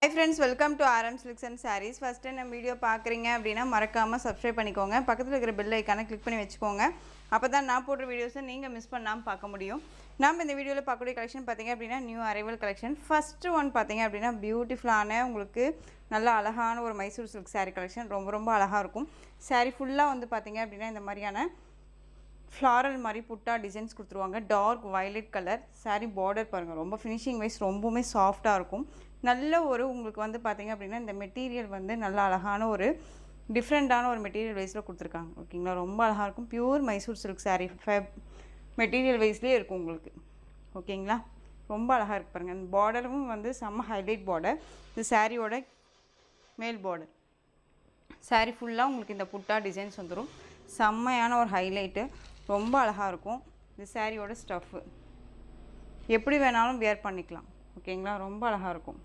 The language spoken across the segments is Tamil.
Hi friends, welcome to RM Silks and Sarees. First time நம்ம வீடியோ பார்க்குறீங்க அப்படின்னா மறக்காமல் சப்ஸ்கிரைப் பண்ணிக்கோங்க. பக்கத்தில் இருக்கிற பெல் ஐக்கானை கிளிக் பண்ணி வச்சுக்கோங்க. அப்போ தான் நான் போடுற வீடியோஸை நீங்கள் மிஸ் பண்ணாமல் பார்க்க முடியும். நம்ம இந்த வீடியோவில் பார்க்கக்கூடிய கலெக்ஷன் பார்த்தீங்க அப்படின்னா new arrival collection. First one பார்த்தீங்க அப்படின்னா பியூட்டிஃபுல்லான உங்களுக்கு நல்ல அழகான ஒரு மைசூர் சில்க் சாரீ கலெக்ஷன். ரொம்ப அழகாக இருக்கும். சாரீ ஃபுல்லாக வந்து பார்த்தீங்க அப்படின்னா இந்த மாதிரியான ஃப்ளாரல் மாதிரி புட்டா டிசைன்ஸ் கொடுத்துருவாங்க. Dark violet colour saree border பாருங்கள், ரொம்ப ஃபினிஷிங் வைஸ் ரொம்பவுமே சாஃப்டாக இருக்கும். நல்ல ஒரு உங்களுக்கு வந்து பார்த்திங்க அப்படின்னா இந்த மெட்டீரியல் வந்து நல்ல அழகான ஒரு டிஃப்ரெண்ட்டான ஒரு மெட்டீரியல் வைஸில் கொடுத்துருக்காங்க. ஓகேங்களா, ரொம்ப அழகாக இருக்கும். Pure Mysore silk sari material வைஸ்லேயே இருக்கும் உங்களுக்கு. ஓகேங்களா, ரொம்ப அழகாக இருக்கு பாருங்கள். அந்த பார்டரும் வந்து செம்ம ஹைலைட் பார்டர். இது சாரியோட மேல் பார்டர். சாரீ ஃபுல்லாக உங்களுக்கு இந்த புட்டா டிசைன்ஸ் வந்துடும். செம்மையான ஒரு ஹைலைட்டு, ரொம்ப அழகாக இருக்கும். இந்த சாரியோட ஸ்டஃப்பு எப்படி வேணாலும் வியர் பண்ணிக்கலாம். ஓகேங்களா, ரொம்ப அழகாக இருக்கும்.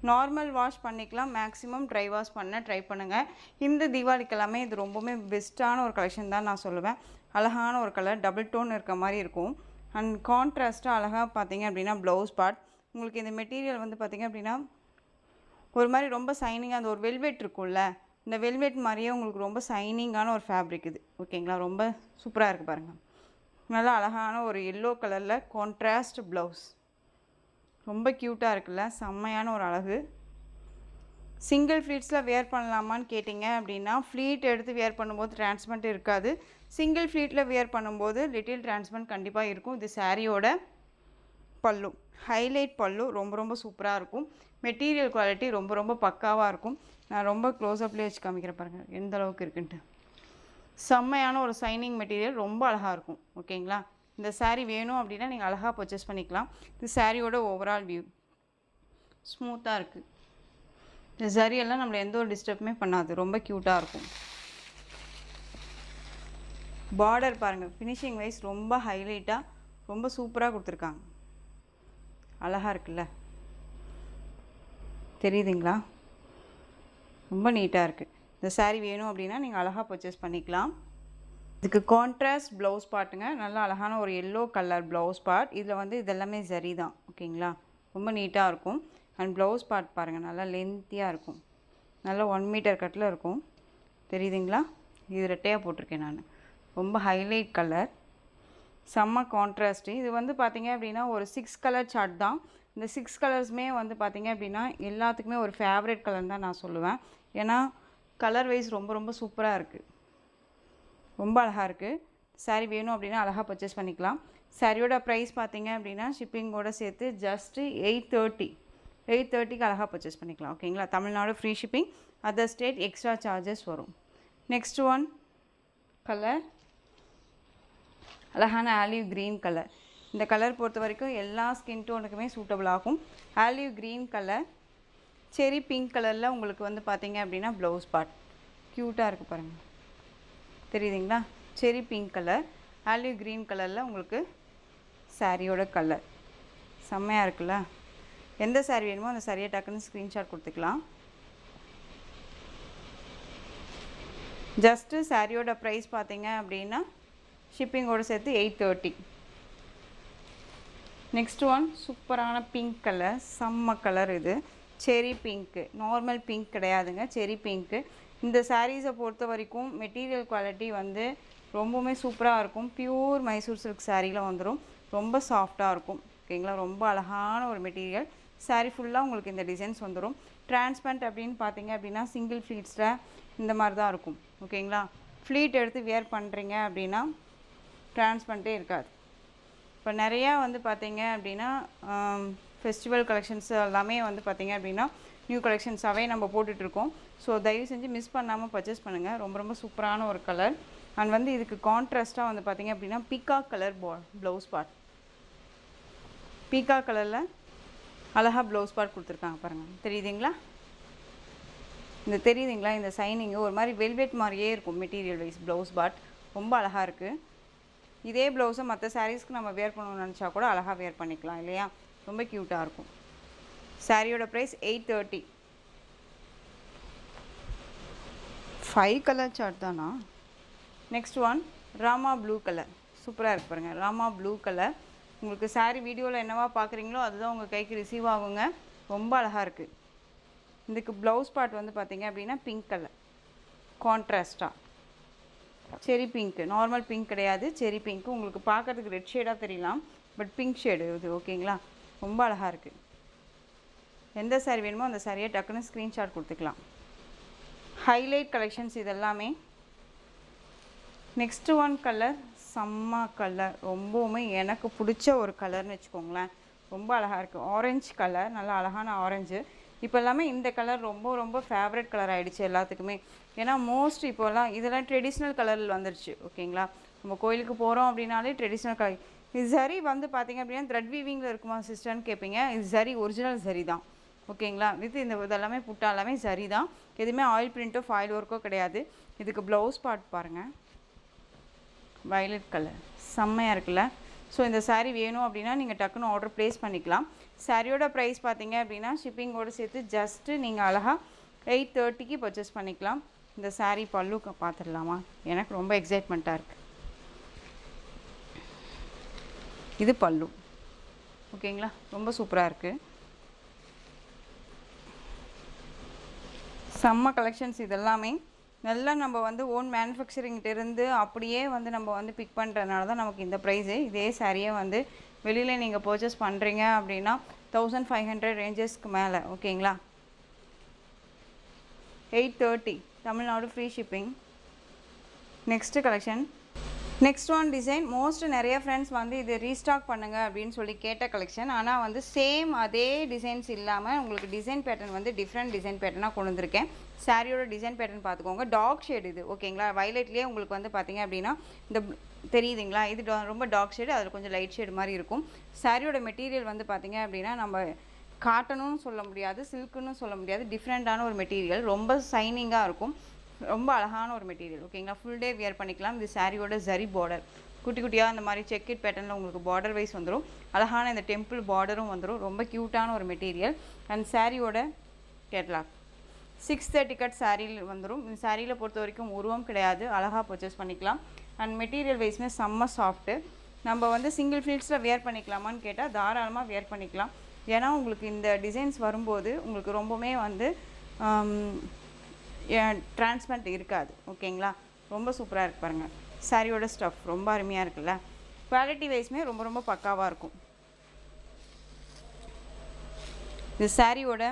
நார்மல் வாஷ் பண்ணிக்கலாம், மேக்ஸிமம் ட்ரை வாஷ் பண்ண ட்ரை பண்ணுங்கள். இந்த தீபாவளிக்கெல்லாமே இது ரொம்பவுமே பெஸ்ட்டான ஒரு கலெக்ஷன் தான் நான் சொல்லுவேன். அழகான ஒரு கலர், டபுள் டோன் இருக்க மாதிரி இருக்கும். அண்ட் கான்ட்ராஸ்ட்டாக அழகாக பார்த்தீங்க அப்படின்னா ப்ளவுஸ் பார்ட் உங்களுக்கு இந்த மெட்டீரியல் வந்து பார்த்திங்க அப்படின்னா ஒரு மாதிரி ரொம்ப சைனிங்காக அந்த ஒரு வெல்வெட் இருக்கும்ல, இந்த வெல்வெட் மாதிரியே உங்களுக்கு ரொம்ப சைனிங்கான ஒரு ஃபேப்ரிக் இது. ஓகேங்களா, ரொம்ப சூப்பராக இருக்குது பாருங்கள். நல்லா அழகான ஒரு எல்லோ கலரில் கான்ட்ராஸ்ட் ப்ளவுஸ், ரொம்ப க்யூட்டாக இருக்குல்ல, செம்மையான ஒரு அழகு. சிங்கிள் ஃப்ளீட்ஸில் வேர் பண்ணலாமான்னு கேட்டிங்க அப்படின்னா ஃப்ளீட் எடுத்து வேர் பண்ணும்போது டிரான்ஸ்பரண்ட் இருக்காது. சிங்கிள் ஃப்ளீட்டில் வேர் பண்ணும்போது லிட்டில் டிரான்ஸ்பரண்ட் கண்டிப்பாக இருக்கும். இது சாரியோட பல்லு, ஹைலைட் பல்லு, ரொம்ப சூப்பராக இருக்கும். மெட்டீரியல் குவாலிட்டி ரொம்ப பக்காவாக இருக்கும். நான் ரொம்ப க்ளோஸ்அப்லேயே வச்சு காமிக்கிறேன் பாருங்கள் எந்த அளவுக்கு இருக்குன்ட்டு. செம்மையான ஒரு சைனிங் மெட்டீரியல், ரொம்ப அழகாக இருக்கும். ஓகேங்களா, இந்த சாரீ வேணும் அப்படின்னா நீங்கள் அழகாக பர்ச்சேஸ் பண்ணிக்கலாம். இது சாரியோட ஓவரால் வியூ. ஸ்மூத்தாக இருக்குது. இந்த சாரியெல்லாம் நம்மளை எந்த ஒரு டிஸ்டர்புமே பண்ணாது, ரொம்ப க்யூட்டாக இருக்கும். பார்டர் பாருங்கள், ஃபினிஷிங் வைஸ் ரொம்ப ஹைலைட்டாக ரொம்ப சூப்பராக கொடுத்துருக்காங்க. அழகாக இருக்குல்ல, தெரியுதுங்களா, ரொம்ப நீட்டாக இருக்குது. இந்த சாரீ வேணும் அப்படின்னா நீங்கள் அழகாக பர்ச்சேஸ் பண்ணிக்கலாம். இதுக்கு கான்ட்ராஸ்ட் ப்ளவுஸ் பார்ட்டுங்க, நல்லா அழகான ஒரு எல்லோ கலர் ப்ளவுஸ் பார்ட். இதில் வந்து இதெல்லாமே சரி தான். ஓகேங்களா, ரொம்ப நீட்டாக இருக்கும். அண்ட் ப்ளவுஸ் பார்ட் பாருங்கள், நல்லா லென்த்தியாக இருக்கும். நல்லா 1 மீட்டர் கட்டில் இருக்கும். தெரியுதுங்களா, இது ரெட்டையாக போட்டிருக்கேன் நான். ரொம்ப ஹைலைட் கலர், செம்ம கான்ட்ராஸ்ட்டு. இது வந்து பார்த்திங்க அப்படின்னா ஒரு 6 கலர் சார்ட் தான். இந்த 6 கலர்ஸுமே வந்து பார்த்திங்க அப்படின்னா எல்லாத்துக்குமே ஒரு ஃபேவரட் கலர் தான் நான் சொல்லுவேன். ஏன்னா கலர் வைஸ் ரொம்ப சூப்பராக இருக்குது, ரொம்ப அழகாக இருக்குது. சாரீ வேணும் அப்படின்னா அழகாக பர்ச்சேஸ் பண்ணிக்கலாம். சாரியோட ப்ரைஸ் பார்த்தீங்க அப்படின்னா ஷிப்பிங்கோடு சேர்த்து ஜஸ்ட்டு 830க்கு அழகாக பர்ச்சேஸ் பண்ணிக்கலாம். ஓகேங்களா, Tamil Nadu free shipping, other state extra charges வரும். நெக்ஸ்ட் ஒன் கலர், அழகான ஆலிவ் க்ரீன் கலர். இந்த கலர் பொறுத்த வரைக்கும் எல்லா ஸ்கின் டோனுக்குமே சூட்டபிள் ஆகும். ஆலிவ் க்ரீன் கலர், செரி பிங்க் கலரில் உங்களுக்கு வந்து பார்த்திங்க அப்படின்னா ப்ளவுஸ் பார்ட் க்யூட்டாக இருக்குது பாருங்கள். தெரியுதுங்களா, செரி பிங்க் கலர், ஆலிவ் க்ரீன் கலரில் உங்களுக்கு சாரியோட கலர் செம்மையாக இருக்குல்ல. எந்த சாரீ வேணுமோ அந்த சாரியை டக்குன்னு ஸ்க்ரீன்ஷாட் கொடுத்துக்கலாம். ஜஸ்ட்டு சாரியோட ப்ரைஸ் பார்த்தீங்க அப்படின்னா ஷிப்பிங்கோடு சேர்த்து 830. நெக்ஸ்ட் ஒன் சூப்பரான பிங்க் கலர், செம்ம கலர். இது செரி பிங்க்கு, நார்மல் பிங்க் கிடையாதுங்க, செரி பிங்க்கு. இந்த சாரீஸை பொறுத்த வரைக்கும் மெட்டீரியல் குவாலிட்டி வந்து ரொம்பவுமே சூப்பராக இருக்கும். பியூர் மைசூர் சில்க் சாரியில் வந்துடும், ரொம்ப சாஃப்டாக இருக்கும். ஓகேங்களா, ரொம்ப அழகான ஒரு மெட்டீரியல். சாரீ ஃபுல்லாக உங்களுக்கு இந்த டிசைன்ஸ் வந்துடும். டிரான்ஸ்பரண்ட் அப்படின்னு பார்த்தீங்க அப்படின்னா சிங்கிள் ஃப்ளீட்ஸில் இந்த மாதிரி தான் இருக்கும். ஓகேங்களா, ஃப்ளீட் எடுத்து வியர் பண்ணுறீங்க அப்படின்னா டிரான்ஸ்பரண்ட்டே இருக்காது. இப்போ நிறையா வந்து பார்த்தீங்க அப்படின்னா ஃபெஸ்டிவல் கலெக்ஷன்ஸ் எல்லாமே வந்து பார்த்திங்க அப்படின்னா நியூ கலெக்ஷன்ஸாகவே நம்ம போட்டுட்ருக்கோம். ஸோ தயவு செஞ்சு மிஸ் பண்ணாமல் பர்ச்சேஸ் பண்ணுங்கள். ரொம்ப சூப்பரான ஒரு கலர். அண்ட் வந்து இதுக்கு கான்ட்ராஸ்ட்டாக வந்து பார்த்திங்க அப்படின்னா peacock colour blouse part, peacock கலரில் அழகாக ப்ளவுஸ் பார்ட் கொடுத்துருக்காங்க பாருங்கள். தெரியுதுங்களா, இந்த சைனிங்கு ஒரு மாதிரி வெல்வெட் மாதிரியே இருக்கும் மெட்டீரியல் வைஸ். ப்ளவுஸ் பார்ட் ரொம்ப அழகாக இருக்குது. இதே ப்ளவுஸை மற்ற சாரீஸ்க்கு நம்ம வேர் பண்ணணும்னு நினச்சா கூட அழகாக வேர் பண்ணிக்கலாம் இல்லையா, ரொம்ப க்யூட்டாக இருக்கும். சாரியோட ப்ரைஸ் 830. 5 கலர் சார்ட் தானா. Next one Rama blue colour, சூப்பராக இருக்கு பாருங்கள். ராமா ப்ளூ கலர், உங்களுக்கு சாரீ வீடியோவில் என்னவா பார்க்குறீங்களோ அதுதான் உங்கள் கைக்கு ரிசீவ் ஆகுங்க. ரொம்ப அழகாக இருக்குது. இதுக்கு ப்ளவுஸ் பார்ட் வந்து பார்த்திங்க அப்படின்னா பிங்க் கலர் கான்ட்ராஸ்ட்டாக செரி பிங்க்கு, நார்மல் பிங்க் கிடையாது, செரி பிங்க்கு. உங்களுக்கு பார்க்குறதுக்கு ரெட் ஷேடாக தெரியலாம், பட் பிங்க் ஷேடு இது. ஓகேங்களா, ரொம்ப அழகாக இருக்குது. எந்த சாரீ வேணுமோ அந்த சாரியை டக்குன்னு ஸ்க்ரீன்ஷாட் கொடுத்துக்கலாம். ஹைலைட் கலெக்ஷன்ஸ் இதெல்லாமே. நெக்ஸ்ட்டு ஒன் கலர் செம்ம கலர், ரொம்பவுமே எனக்கு பிடிச்ச ஒரு கலர்னு வச்சுக்கோங்களேன். ரொம்ப அழகாக இருக்குது. ஆரஞ்சு கலர், நல்லா அழகான ஆரஞ்சு. இப்போ எல்லாமே இந்த கலர் ரொம்ப ரொம்ப ஃபேவரட் கலர் ஆகிடுச்சு எல்லாத்துக்குமே. ஏன்னா மோஸ்ட் இப்போல்லாம் இதெல்லாம் ட்ரெடிஷ்னல் கலரில் வந்துடுச்சு. ஓகேங்களா, நம்ம கோயிலுக்கு போகிறோம் அப்படின்னாலே ட்ரெடிஷ்னல் கலர். இது சரி வந்து பார்த்திங்க அப்படின்னா த்ரெட் வீவிங்கில் இருக்குமா சிஸ்டர்னு கேட்பீங்க. இது சரி ஒரிஜினல் சரி தான். ஓகேங்களா, வித் இந்த இதெல்லாமே புட்டா எல்லாமே சரி தான். எதுவுமே ஆயில் பிரிண்ட்டோ ஃபாயில் ஒர்க்கோ கிடையாது. இதுக்கு ப்ளவுஸ் பார்ட் பாருங்கள், வயலட் கலர் செம்மையாக இருக்குல்ல. ஸோ இந்த சாரீ வேணும் அப்படின்னா நீங்கள் டக்குன்னு ஆர்டர் ப்ளேஸ் பண்ணிக்கலாம். சாரியோட ப்ரைஸ் பார்த்தீங்க அப்படின்னா ஷிப்பிங்கோடு சேர்த்து ஜஸ்ட்டு நீங்கள் அழகாக 830க்கு பர்ச்சேஸ் பண்ணிக்கலாம். இந்த சாரீ பல்லு பார்த்துடலாமா? எனக்கு ரொம்ப எக்ஸைட்மெண்ட்டாக இருக்குது. இது பல்லு. ஓகேங்களா, ரொம்ப சூப்பராக இருக்குது. செம்ம கலெக்ஷன்ஸ் இதெல்லாமே. நல்லா நம்ம வந்து ஓன் மேனுஃபேக்சரிங்கிட்டேருந்து அப்படியே வந்து நம்ம வந்து பிக் பண்ணுறதுனால தான் நமக்கு இந்த ப்ரைஸு. இதே சாரியே வந்து வெளியில் நீங்கள் பர்ச்சேஸ் பண்ணுறீங்க அப்படின்னா 1500 ரேஞ்சஸ்க்கு மேலே. ஓகேங்களா, 830 Tamil Nadu free shipping. Next collection, next one design. Most நிறைய ஃப்ரெண்ட்ஸ் வந்து இது ரீஸ்டாக் பண்ணுங்கள் அப்படின்னு சொல்லி கேட்ட கலெக்ஷன். ஆனால் வந்து சேம் அதே டிசைன்ஸ் இல்லாமல் உங்களுக்கு டிசைன் பேட்டர்ன் வந்து டிஃப்ரெண்ட் டிசைன் பேட்டர்னாக கொண்டு வந்திருக்கேன். சாரியோட டிசைன் பேட்டர்ன் பார்த்துக்கோங்க. டார்க் ஷேட் இது. ஓகேங்களா, வயலட்லேயே உங்களுக்கு வந்து பார்த்திங்க அப்படின்னா இந்த தெரியுதுங்களா, இது ரொம்ப டார்க் ஷேடு, அதில் கொஞ்சம் லைட் ஷேடு மாதிரி இருக்கும். சாரியோட மெட்டீரியல் வந்து பார்த்திங்க அப்படின்னா நம்ம காட்டனும் சொல்ல முடியாது, சில்க்குன்னு சொல்ல முடியாது, டிஃப்ரெண்ட்டான ஒரு மெட்டீரியல். ரொம்ப சைனிங்காக இருக்கும், ரொம்ப அழகான ஒரு மெட்டீரியல். ஓகேங்களா, ஃபுல் டே வியர் பண்ணிக்கலாம். இது சாரியோட ஜரி பார்டர் குட்டி குட்டியாக இந்த மாதிரி செக்கெட் பேட்டர்னில் உங்களுக்கு பார்டர் வைஸ் வந்துடும். அழகான இந்த டெம்பிள் பார்டரும் வந்துடும். ரொம்ப க்யூட்டான ஒரு மெட்டீரியல். அண்ட் சாரியோட கேட்லாக் 630 கட் சாரியில் வந்துடும். இந்த சாரியில் பொறுத்த வரைக்கும் உருவம் கிடையாது, அழகாக பர்ச்சேஸ் பண்ணிக்கலாம். அண்ட் மெட்டீரியல் வைஸ்மே செம்ம சாஃப்ட்டு. நம்ம வந்து சிங்கிள் ஃப்ளீட்ஸில் வியர் பண்ணிக்கலாமான்னு கேட்டால் தாராளமாக வியர் பண்ணிக்கலாம். ஏன்னா உங்களுக்கு இந்த டிசைன்ஸ் வரும்போது உங்களுக்கு ரொம்பவுமே வந்து டிரான்ஸ்பரண்ட் இருக்காது. ஓகேங்களா, ரொம்ப சூப்பராக இருக்கு பாருங்கள். சாரியோட ஸ்டஃப் ரொம்ப அருமையாக இருக்குல்ல. குவாலிட்டி வைஸ்மே ரொம்ப ரொம்ப பக்காவாக இருக்கும். இது சாரியோட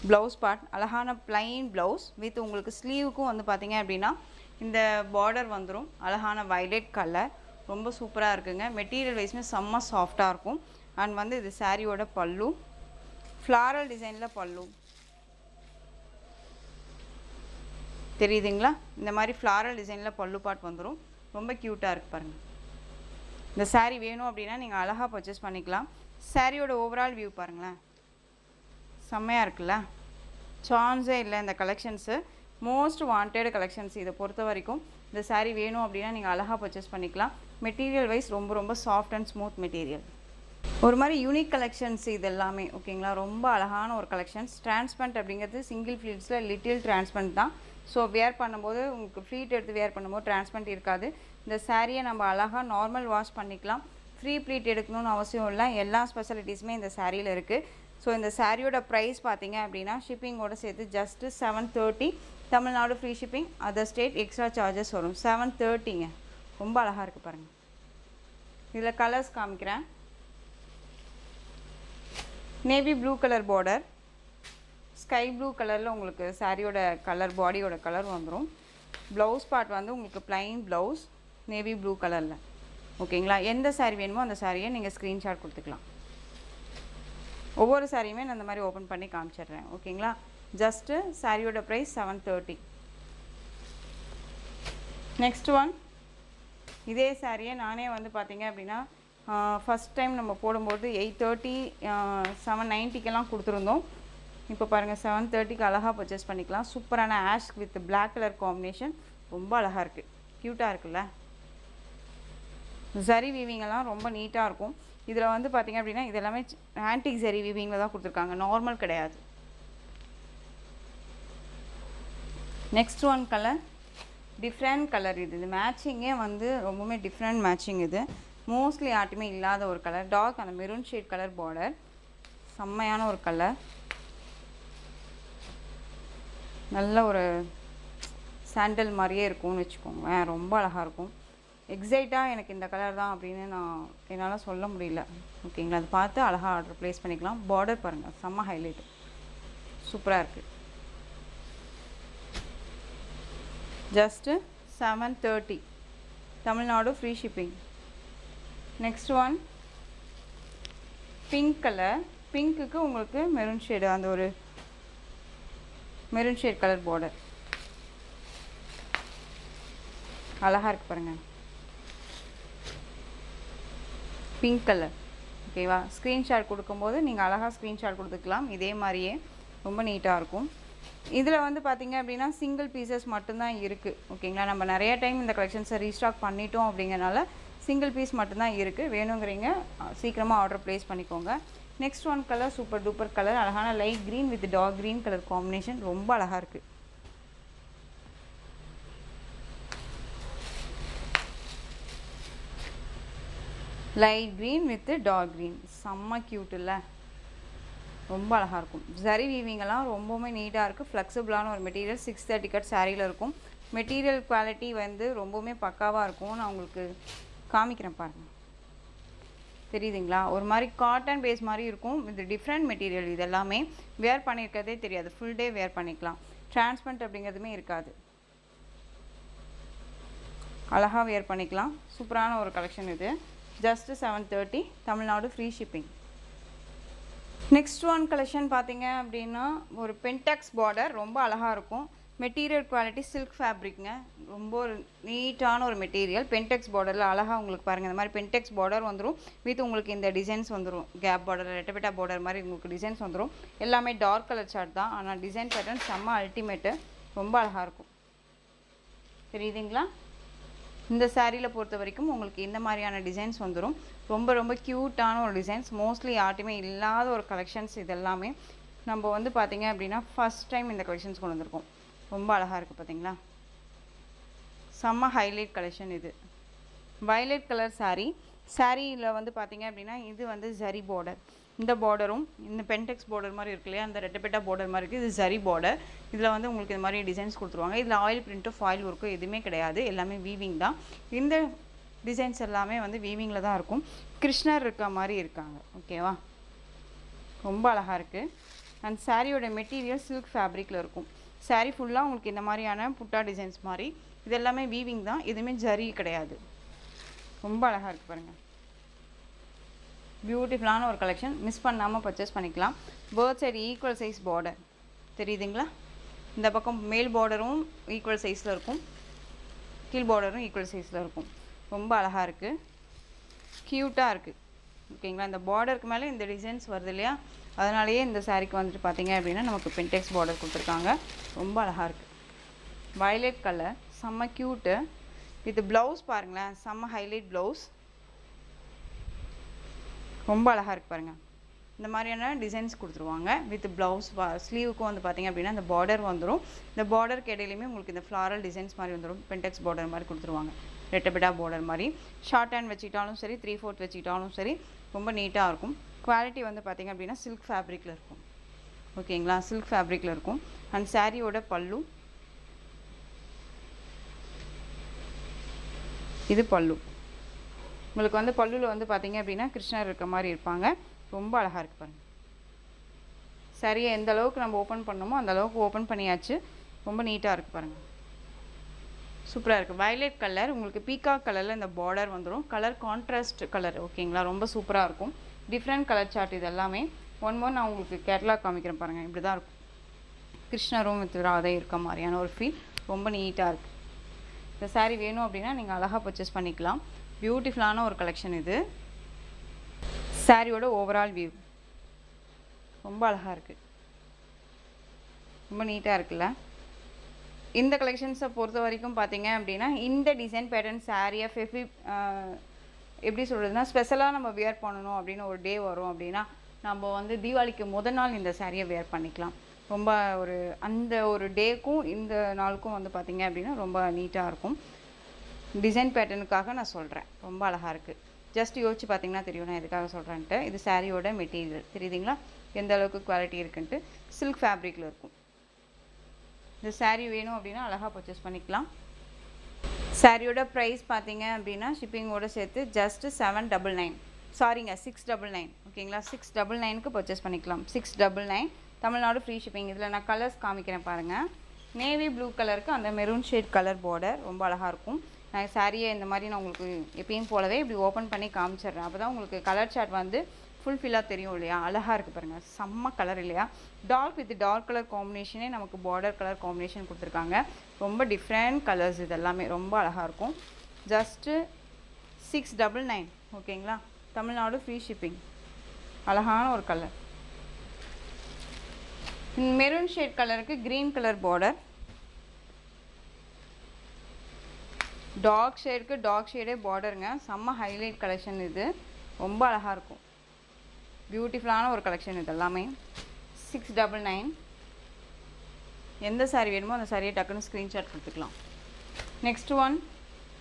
ப்ளவுஸ் பார்ட், அழகான பிளைன் ப்ளவுஸ் வித் உங்களுக்கு ஸ்லீவுக்கும் வந்து பார்த்திங்க அப்படின்னா இந்த பார்டர் வந்துடும். அழகான வயலட் கலர், ரொம்ப சூப்பராக இருக்குங்க. மெட்டீரியல் வைஸ்மே செம்ம சாஃப்டாக இருக்கும். அண்ட் வந்து இது சாரியோட பல்லு, ஃப்ளாரல் டிசைனில் பல்லு தெரியுதுங்களா. இந்த மாதிரி ஃப்ளாரல் டிசைனில் பல்லு பார்ட் வந்துடும். ரொம்ப க்யூட்டாக இருக்குது பாருங்கள். இந்த சாரீ வேணும் அப்படின்னா நீங்கள் அழகாக பர்ச்சேஸ் பண்ணிக்கலாம். சாரியோட ஓவரால் வியூ பாருங்களேன், செம்மையாக இருக்குல்ல. சான்ஸே இல்லை இந்த கலெக்ஷன்ஸு. Most wanted collections. இதை பொறுத்த வரைக்கும் இந்த சாரீ வேணும் அப்படின்னா நீங்கள் அழகாக பர்ச்சேஸ் பண்ணிக்கலாம். மெட்டீரியல் வைஸ் ரொம்ப ரொம்ப சாஃப்ட் அண்ட் ஸ்மூத் மெட்டீரியல். ஒரு மாதிரி யூனிக் கலெக்ஷன்ஸ் இது எல்லாமே. ஓகேங்களா, ரொம்ப அழகான ஒரு கலெக்ஷன்ஸ். டிரான்ஸ்பரண்ட் அப்படிங்கிறது சிங்கிள் ஃப்ளீட்ஸில் லிட்டில் டிரான்ஸ்பரண்ட் தான். ஸோ வியர் பண்ணும்போது உங்களுக்கு ஃப்ளீட் எடுத்து வியர் பண்ணும்போது டிரான்ஸ்பரண்ட் இருக்காது. இந்த சாரியை நம்ம அழகாக நார்மல் வாஷ் பண்ணிக்கலாம். ஃப்ரீ ப்ளீட் எடுக்கணும்னு அவசியம் இல்லை. எல்லா ஸ்பெஷாலிட்டிஸுமே இந்த சாரியில் இருக்குது. ஸோ இந்த சாரியோட ப்ரைஸ் பார்த்தீங்க அப்படின்னா ஷிப்பிங்கோடு சேர்த்து just 730. Tamil Nadu free shipping, other state extra charges வரும். 730ங்க. ரொம்ப அழகாக இருக்குது பாருங்கள். இதில் கலர்ஸ் காமிக்கிறேன். Navy blue colour border, sky blue கலரில் உங்களுக்கு சாரியோட கலர், பாடியோட கலர் வந்துடும். ப்ளவுஸ் பார்ட் வந்து உங்களுக்கு ப்ளைன் ப்ளவுஸ் நேவி ப்ளூ கலரில். ஓகேங்களா, எந்த சாரீ வேணுமோ அந்த சாரியை நீங்கள் ஸ்க்ரீன்ஷாட் கொடுத்துக்கலாம். ஒவ்வொரு சாரியுமே நான் இந்த மாதிரி ஓப்பன் பண்ணி காமிச்சிடுறேன். ஓகேங்களா, ஜஸ்ட்டு சாரியோட ப்ரைஸ் 730. நெக்ஸ்ட் ஒன், இதே சாரியை நானே வந்து பார்த்தீங்க அப்படின்னா ஃபஸ்ட் டைம் நம்ம போடும்போது 830 790க்கெல்லாம் கொடுத்துருந்தோம். இப்போ பாருங்கள் 730க்கு அழகாக பர்ச்சேஸ் பண்ணிக்கலாம். சூப்பரான ash with black colour combination, ரொம்ப அழகாக இருக்குது, க்யூட்டாக இருக்குல்ல. ஜரி வீவிங்கெல்லாம் ரொம்ப நீட்டாக இருக்கும். இதில் வந்து பார்த்திங்க அப்படின்னா இது எல்லாமே ஆன்டிக் ஜரி வீவிங்கில் தான் கொடுத்துருக்காங்க, நார்மல் கிடையாது. Next one colour, different colour. இது மேட்சிங்கே வந்து ரொம்பவுமே டிஃப்ரெண்ட் மேட்சிங். இது மோஸ்ட்லி யார்ட்டுமே இல்லாத ஒரு கலர். டார்க் அந்த மெரூன் ஷேட் கலர் பார்டர், செம்மையான ஒரு கலர், நல்ல ஒரு சாண்டல் மாதிரியே இருக்கும்னு வச்சுக்கோங்க. ரொம்ப அழகாக இருக்கும். எக்ஸைட்டாக எனக்கு இந்த கலர் தான் அப்படின்னு என்னால் சொல்ல முடியல. ஓகேங்களா, அதை பார்த்து அழகாக ஆர்டர் ப்ளேஸ் பண்ணிக்கலாம். பார்டர் பாருங்கள், செம்ம ஹைலைட், சூப்பராக இருக்குது. Just 730 Tamil Nadu, free shipping. Next one pink colour. பிங்க்குக்கு உங்களுக்கு மெரூன் ஷேடு, அந்த ஒரு மெரூன் ஷேட் கலர் பார்டர் அழகாக இருக்குது பாருங்கள். Pink colour. ஓகேவா, ஸ்க்ரீன்ஷாட் கொடுக்கும்போது நீங்கள் அழகாக ஸ்க்ரீன்ஷாட் கொடுத்துக்கலாம். இதே மாதிரியே ரொம்ப நீட்டாக இருக்கும். இதில் வந்து பார்த்திங்க அப்படின்னா சிங்கிள் பீசஸ் மட்டும்தான் இருக்குது. ஓகேங்களா, நம்ம நிறைய டைம் இந்த கலெக்ஷன்ஸை ரீஸ்டாக் பண்ணிட்டோம் அப்படிங்கிறனால சிங்கிள் பீஸ் மட்டும்தான் இருக்குது. வேணுங்கிறீங்க சீக்கிரமாக ஆர்டர் ப்ளேஸ் பண்ணிக்கோங்க. Next one colour super duper colour, அழகான light green with dark green colour combination, ரொம்ப அழகாக இருக்குது. Light green with dark green, செம்ம க்யூட் இல்லை? ரொம்ப அழகாக இருக்கும். ஜரி வீவிங்கெல்லாம் ரொம்பவுமே நீட்டாக இருக்குது. ஃப்ளெக்சிபிளான ஒரு மெட்டீரியல். 630 கட் சாரியில் இருக்கும். மெட்டீரியல் குவாலிட்டி வந்து ரொம்பவுமே பக்காவாக இருக்கும். நான் உங்களுக்கு காமிக்கிறேன் பாருங்கள், தெரியுதுங்களா? ஒரு மாதிரி காட்டன் பேஸ் மாதிரி இருக்கும். இது டிஃப்ரெண்ட் மெட்டீரியல். இது எல்லாமே வேர் பண்ணியிருக்கிறதே தெரியாது. ஃபுல் டே வேர் பண்ணிக்கலாம். டிரான்ஸ்பரண்ட் அப்படிங்கிறதுமே இருக்காது. அழகாக வேர் பண்ணிக்கலாம். சூப்பரான ஒரு கலெக்ஷன் இது. Just 730 Tamil Nadu, free shipping. Next one collection பார்த்தீங்க அப்படின்னா ஒரு பென்டெக்ஸ் பார்டர், ரொம்ப அழகாக இருக்கும். மெட்டீரியல் குவாலிட்டி சில்க் ஃபேப்ரிக்ங்க, ரொம்ப ஒரு நீட்டான ஒரு மெட்டீரியல். பென்டெக்ஸ் பார்டரில் அழகாக உங்களுக்கு பாருங்கள், இந்த மாதிரி பென்டெக்ஸ் பார்டர் வந்துடும். வித் உங்களுக்கு இந்த டிசைன்ஸ் வந்துடும். கேப் பார்டர், ரெட்டபெட்டா பார்டர் மாதிரி உங்களுக்கு டிசைன்ஸ் வந்துடும். எல்லாமே டார்க் கலர் சார்ட் தான், ஆனால் டிசைன் பேட்டர்ன் செம்ம அல்டிமேட்டு, ரொம்ப அழகாக இருக்கும். தெரியுதுங்களா? இந்த சாரியில் பொறுத்த வரைக்கும் உங்களுக்கு இந்த மாதிரியான டிசைன்ஸ் வந்துடும். ரொம்ப ரொம்ப க்யூட்டான ஒரு டிசைன்ஸ், மோஸ்ட்லி யார்ட்டுமே இல்லாத ஒரு கலெக்ஷன்ஸ். இதெல்லாமே நம்ம வந்து பார்த்திங்க அப்படின்னா ஃபஸ்ட் டைம் இந்த கலெக்ஷன்ஸ் கொண்டு வந்திருக்கோம். ரொம்ப அழகாக இருக்குது பார்த்தீங்களா? செம்ம ஹைலைட் கலெக்ஷன் இது. Violet colour sari. சாரியில் வந்து பார்த்திங்க அப்படின்னா இது வந்து ஜரி பார்டர். இந்த பார்டரும் இந்த பென்டெக்ஸ் பார்டர் மாதிரி இருக்கு இல்லையா, அந்த ரெட்டபெட்டா பார்டர் மாதிரி இருக்குது. இது ஜரி பார்டர். இதில் வந்து உங்களுக்கு இந்த மாதிரி டிசைன்ஸ் கொடுத்துருவாங்க. இதில் ஆயில் பிரிண்ட்டோ ஃபாயில் ஒர்க்கோ எதுவுமே கிடையாது. எல்லாமே வீவிங் தான். இந்த டிசைன்ஸ் எல்லாமே வந்து வீவிங்கில் தான் இருக்கும். கிருஷ்ணர் இருக்க மாதிரி இருக்காங்க. ஓகேவா, ரொம்ப அழகாக இருக்குது. அண்ட் சாரியோட மெட்டீரியல் சில்க் ஃபேப்ரிக்கில் இருக்கும். சாரீ ஃபுல்லாக உங்களுக்கு இந்த மாதிரியான புட்டா டிசைன்ஸ் மாதிரி, இது எல்லாமே வீவிங் தான், எதுவுமே ஜரி கிடையாது. ரொம்ப அழகாக இருக்குது பாருங்கள். பியூட்டிஃபுல்லான ஒரு கலெக்ஷன், மிஸ் பண்ணாமல் பர்ச்சேஸ் பண்ணிக்கலாம். Both side equal size border தெரியுதுங்களா? இந்த பக்கம் மேல் பார்டரும் ஈக்குவல் சைஸில் இருக்கும், கீழ் பார்டரும் ஈக்குவல் சைஸில் இருக்கும். ரொம்ப அழகாக இருக்குது, க்யூட்டாக இருக்குது. ஓகேங்களா, இந்த பார்டருக்கு மேலே இந்த டிசைன்ஸ் வருது இல்லையா, அதனாலேயே இந்த சாரீக்கு வந்துட்டு பார்த்தீங்க அப்படின்னா நமக்கு பென்டெக்ஸ் பார்டர் கொடுத்துருக்காங்க. ரொம்ப அழகாக இருக்குது. வயலட் கலர், செம்ம க்யூட்டு. வித் ப்ளவுஸ் பாருங்களேன், செம்ம ஹைலைட் ப்ளவுஸ், ரொம்ப அழகாக இருக்குது பாருங்கள். இந்த மாதிரியான டிசைன்ஸ் கொடுத்துருவாங்க. வித் ப்ளவுஸ் ஸ்லீவுக்கும் வந்து பார்த்திங்க அப்படின்னா இந்த பார்டர் வந்துடும். இந்த பார்டருக்கு இடையிலையுமே உங்களுக்கு இந்த ஃப்ளாரல் டிசைன்ஸ் மாதிரி வந்துடும். பென்டெக்ஸ் பார்டர் மாதிரி கொடுத்துருவாங்க. ரெட்டபெட்டா பார்டர் மாதிரி. ஷார்ட் ஹேண்ட் வச்சுக்கிட்டாலும் சரி, 3/4 வச்சுக்கிட்டாலும் சரி, ரொம்ப நீட்டாக இருக்கும். குவாலிட்டி வந்து பார்த்திங்க அப்படின்னா சில்க் ஃபேப்ரிக்கில் இருக்கும். ஓகேங்களா, சில்க் ஃபேப்ரிக்கில் இருக்கும். அண்ட் சாரியோட பல்லு, இது பல்லு. உங்களுக்கு வந்து பல்லுவில் வந்து பார்த்திங்க அப்படின்னா கிருஷ்ணர் இருக்க மாதிரி இருப்பாங்க. ரொம்ப அழகாக இருக்குது பாருங்கள். சரியா எந்த அளவுக்கு நம்ம ஓப்பன் பண்ணோமோ அந்த அளவுக்கு ஓப்பன் பண்ணியாச்சு. ரொம்ப நீட்டாக இருக்குது பாருங்கள், சூப்பராக இருக்குது. வயலட் கலர், உங்களுக்கு பீகாக் கலரில் இந்த பார்டர் வந்துடும். Colour contrast colour. ஓகேங்களா, ரொம்ப சூப்பராக இருக்கும். டிஃப்ரெண்ட் கலர் சார்ட் இது எல்லாமே. ஒன் நான் உங்களுக்கு கேட்லாக் காமிக்கிறேன் பாருங்கள். இப்படி தான் இருக்கும். கிருஷ்ணரும் வித் ராதை இருக்க மாதிரியான ஒரு ஃபீல். ரொம்ப நீட்டாக இருக்குது. இந்த சாரீ வேணும் அப்படின்னா நீங்கள் அழகாக பர்ச்சேஸ் பண்ணிக்கலாம். பியூட்டிஃபுல்லான ஒரு கலெக்ஷன் இது. சாரியோட ஓவரால் வியூ ரொம்ப அழகாக இருக்குது, ரொம்ப நீட்டாக இருக்குல்ல. இந்த கலெக்ஷன்ஸை பொறுத்த வரைக்கும் பார்த்தீங்க அப்படின்னா இந்த டிசைன் பேட்டர்ன் சாரியை எப்படி சொல்கிறதுனா ஸ்பெஷலாக நம்ம வியர் பண்ணணும் அப்படின்னு ஒரு டே வரும் அப்படின்னா நம்ம வந்து தீபாவளிக்கு முதல் நாள் இந்த சாரியை வியர் பண்ணிக்கலாம். ரொம்ப ஒரு அந்த ஒரு டேக்கும் இந்த நாளுக்கும் வந்து பார்த்திங்க அப்படின்னா ரொம்ப நீட்டாக இருக்கும். டிசைன் பேட்டர்னுக்காக நான் சொல்கிறேன். ரொம்ப அழகாக இருக்குது. ஜஸ்ட் யோசிச்சு பார்த்தீங்கன்னா தெரியும் நான் எதுக்காக சொல்கிறேன்ட்டு. இது சாரியோட மெட்டீரியல் தெரியுதுங்களா, எந்த அளவுக்கு குவாலிட்டி இருக்குன்ட்டு. சில்க் ஃபேப்ரிக்கில் இருக்கும். இந்த சாரீ வேணும் அப்படின்னா அழகாக பர்ச்சேஸ் பண்ணிக்கலாம். சாரியோட ப்ரைஸ் பார்த்தீங்க அப்படின்னா ஷிப்பிங்கோடு சேர்த்து ஜஸ்ட்டு 799, சாரிங்க 699, ஓகேங்களா. 699க்கு பர்ச்சேஸ் பண்ணிக்கலாம். 699 தமிழ்நாடு ஃப்ரீ ஷிப்பிங். இதில் நான் கலர்ஸ் காமிக்கிறேன் பாருங்கள். நேவி ப்ளூ கலருக்கு அந்த மெரூன் ஷேட் கலர் பார்டர் ரொம்ப அழகாக இருக்கும். நான் சாரியை இந்த மாதிரி நான் உங்களுக்கு எப்பயும் போலவே இப்படி ஓப்பன் பண்ணி காமிச்சிடுறேன். அப்போ தான் உங்களுக்கு கலர் சார்ட் வந்து ஃபுல்ஃபில்லாக தெரியும் இல்லையா. அழகாக இருக்குது பாருங்கள், செம்ம கலர் இல்லையா. டார்க் வித் டார்க் கலர் காம்பினேஷனே நமக்கு பார்டர் கலர் காம்பினேஷன் கொடுத்துருக்காங்க. ரொம்ப டிஃப்ரெண்ட் கலர்ஸ், இது எல்லாமே ரொம்ப அழகாக இருக்கும். ஜஸ்ட்டு 699, ஓகேங்களா. Tamil Nadu free shipping. அழகான ஒரு கலர். மெரூன் ஷேட் கலருக்கு க்ரீன் கலர் பார்டர். டார்க் ஷேடுக்கு டார்க் ஷேடே பார்டருங்க. செம்ம ஹைலைட் கலெக்ஷன் இது, ரொம்ப அழகாக இருக்கும். பியூட்டிஃபுல்லான ஒரு கலெக்ஷன் இது எல்லாமே. 699. எந்த சாரீ வேணுமோ அந்த சாரியை டக்குன்னு ஸ்க்ரீன்ஷாட் கொடுத்துக்கலாம். நெக்ஸ்ட் ஒன்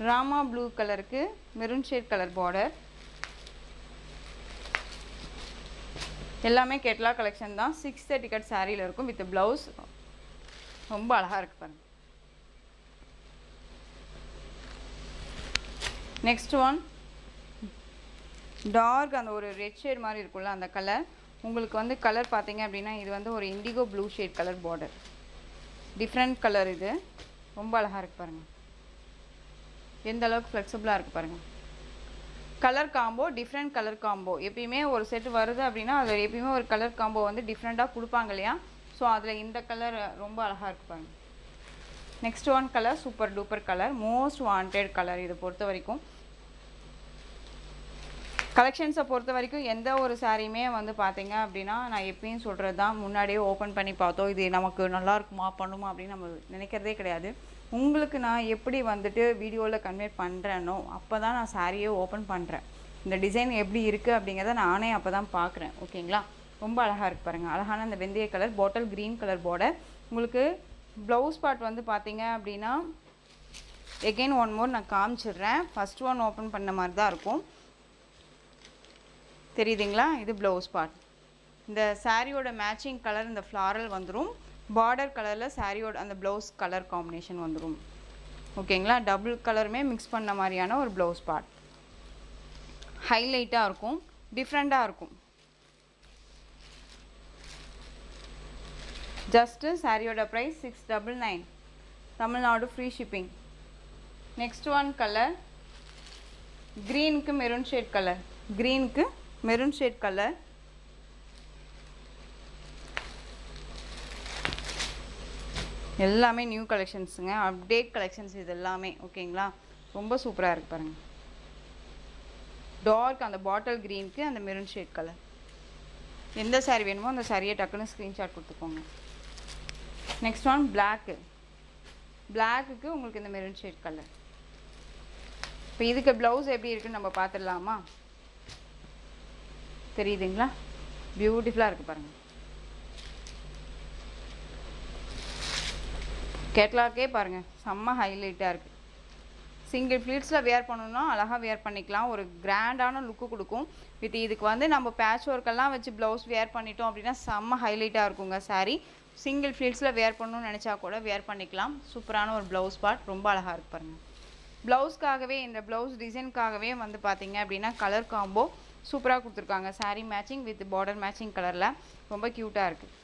ராமா ப்ளூ கலருக்கு மெரூன் ஷேட் கலர் பார்டர். எல்லாமே கேட்லாக் கலெக்ஷன் தான். 630 கட் சாரியில் இருக்கும் வித் ப்ளவுஸ். ரொம்ப அழகாக இருக்குது பாருங்கள். நெக்ஸ்ட் ஒன் டார்க் அந்த ஒரு ரெட் ஷேட் மாதிரி இருக்கும்ல அந்த கலர். உங்களுக்கு வந்து கலர் பார்த்தீங்க அப்படின்னா இது வந்து ஒரு indigo blue shade colour border. Different colour இது, ரொம்ப அழகாக இருக்குது பாருங்கள். எந்த அளவுக்கு ஃப்ளெக்சிபிளாக இருக்குது பாருங்கள். Colour combo, different colour combo. எப்பயுமே ஒரு செட் வருது அப்படின்னா அதில் எப்பயுமே ஒரு கலர் காம்போ வந்து டிஃப்ரெண்ட்டாக கொடுப்பாங்க இல்லையா. ஸோ அதில் இந்த கலர் ரொம்ப அழகாக இருக்குது பாருங்கள். Next one colour super duper colour, most wanted colour. இதை பொறுத்த வரைக்கும் கலெக்ஷன்ஸை பொறுத்த வரைக்கும் எந்த ஒரு சாரியுமே வந்து பார்த்தீங்க அப்படின்னா நான் எப்பயும் சொல்கிறது தான், முன்னாடியே ஓப்பன் பண்ணி பார்த்தோம் இது நமக்கு நல்லா இருக்குமா பண்ணுமா அப்படின்னு நம்ம நினைக்கிறதே கிடையாது. உங்களுக்கு நான் எப்படி வந்துட்டு வீடியோவில் கன்வே பண்ணுறேனோ அப்போ தான் நான் சாரியே ஓப்பன் பண்ணுறேன். இந்த டிசைன் எப்படி இருக்குது அப்படிங்கிறத நானே அப்போ தான் பார்க்குறேன், ஓகேங்களா. ரொம்ப அழகாக இருக்குது பாருங்கள். அழகான அந்த வெந்தய colour bottle green colour border. உங்களுக்கு ப்ளவுஸ் பார்ட் வந்து பார்த்தீங்க அப்படின்னா எகெயின் ஒன் மோர் நான் காமிச்சிடுறேன். ஃபஸ்ட் ஒன் ஓப்பன் பண்ண மாதிரி தான் இருக்கும், தெரியுதுங்களா. இது ப்ளவுஸ் பார்ட். இந்த சாரியோட மேட்சிங் கலர் இந்த ஃப்ளாரல் வந்துடும். பார்டர் கலரில் சாரியோட அந்த ப்ளவுஸ் கலர் காம்பினேஷன் வந்துடும், ஓகேங்களா. டபுள் கலருமே மிக்ஸ் பண்ண மாதிரியான ஒரு ப்ளவுஸ் பார்ட். ஹைலைட்டாக இருக்கும், டிஃப்ரெண்ட்டாக இருக்கும். ஜஸ்ட்டு சாரியோட price 699, Tamil Nadu free shipping. Next one colour க்ரீனுக்கு மெரூன் ஷேட் கலர். க்ரீனுக்கு மெரூன் ஷேட் கலர். எல்லாமே நியூ கலெக்ஷன்ஸுங்க, அப்டேட் கலெக்ஷன்ஸ் இது எல்லாமே, ஓகேங்களா. ரொம்ப சூப்பராக இருக்குது பாருங்கள். டார்க் அந்த பாட்டில் க்ரீனுக்கு அந்த மெரூன் ஷேட் கலர். எந்த சாரீ வேணுமோ அந்த சாரியை டக்குன்னு ஸ்க்ரீன்ஷாட் கொடுத்துக்கோங்க. Next one block. பிளாக்குக்கு உங்களுக்கு இந்த மெரூன் ஷேட் கலர். இப்போ இதுக்கு ப்ளவுஸ் எப்படி இருக்குன்னு நம்ம பார்த்துடலாமா. தெரியுதுங்களா, பியூட்டிஃபுல்லாக இருக்குது பாருங்கள். கேட்லாக்கே பாருங்கள், செம்ம ஹைலைட்டாக இருக்குது. சிங்கிள் ஃப்ளீட்ஸில் வேர் பண்ணணுன்னா அழகாக வேர் பண்ணிக்கலாம். ஒரு கிராண்டான லுக்கு கொடுக்கும். வித் இதுக்கு வந்து நம்ம பேட்ச் ஒர்க்கெல்லாம் வச்சு ப்ளவுஸ் வேர் பண்ணிட்டோம் அப்படின்னா செம்ம ஹைலைட்டாக இருக்குங்க சாரீ. சிங்கிள் ஃப்ளீட்ஸில் வேர் பண்ணணும்னு நினச்சா கூட வேர் பண்ணிக்கலாம். சூப்பரான ஒரு ப்ளவுஸ் பார்ட், ரொம்ப அழகாக இருக்குது பாருங்கள். ப்ளவுஸ்க்காகவே இந்த ப்ளவுஸ் டிசைனுக்காகவே வந்து பார்த்தீங்க அப்படின்னா கலர் காம்போ சூப்பராக கொடுத்துருக்காங்க. Sari matching with border matching கலரில் ரொம்ப க்யூட்டாக இருக்குது.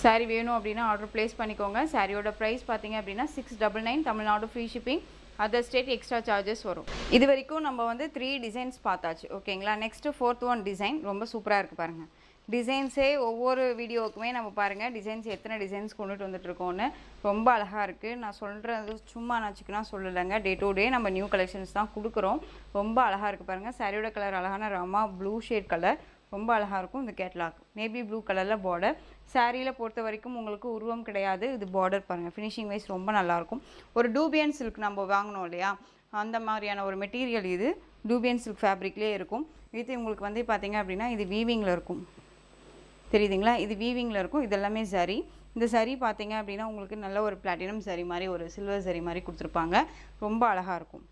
சாரீ வேணும் அப்படின்னா ஆர்டர் ப்ளேஸ் பண்ணிக்கோங்க. சாரியோட ப்ரைஸ் பார்த்தீங்க அப்படின்னா 699, Tamil Nadu free shipping. Other state extra charges வரும். இது வரைக்கும் நம்ம வந்து 3 டிசைன்ஸ் பார்த்தாச்சு, ஓகேங்களா. நெக்ஸ்ட்டு 4th ஒன் டிசைன் ரொம்ப சூப்பராக இருக்குது பாருங்கள். டிசைன்ஸே ஒவ்வொரு வீடியோவுக்குமே நம்ம பாருங்கள் டிசைன்ஸ் எத்தனை டிசைன்ஸ் கொண்டுட்டு வந்துட்டுருக்கோன்னு ரொம்ப அழகாக இருக்குது. நான் சொல்கிறது சும்மா நினச்சிக்கினா சொல்லலைங்க, டே டு டே நம்ம நியூ கலெக்ஷன்ஸ் தான் கொடுக்குறோம். ரொம்ப அழகாக இருக்குது பாருங்கள். சாரியோட கலர் அழகான ராமா ப்ளூ ஷேட் கலர், ரொம்ப அழகாக இருக்கும். இந்த கேட்லாக் நேவி ப்ளூ கலரில் பார்டர். சாரியில் பொறுத்த வரைக்கும் உங்களுக்கு உருவம் கிடையாது, இது பார்டர் பாருங்கள். ஃபினிஷிங் வைஸ் ரொம்ப நல்லாயிருக்கும். ஒரு டூபியன் சில்க் நம்ம வாங்கினோம் இல்லையா, அந்த மாதிரியான ஒரு மெட்டீரியல் இது. டூபியன் சில்க் ஃபேப்ரிக்லேயே இருக்கும். இது உங்களுக்கு வந்து பார்த்திங்க அப்படின்னா இது வீவிங்கில் இருக்கும், தெரியுதுங்களா. இது வீவிங்கில் இருக்கும். இது எல்லாமே சரி. இந்த சரி பார்த்தீங்க அப்படின்னா உங்களுக்கு நல்ல ஒரு பிளாட்டினம் சரி மாதிரி ஒரு சில்வர் சரி மாதிரி கொடுத்துருப்பாங்க. ரொம்ப அழகாக இருக்கும்.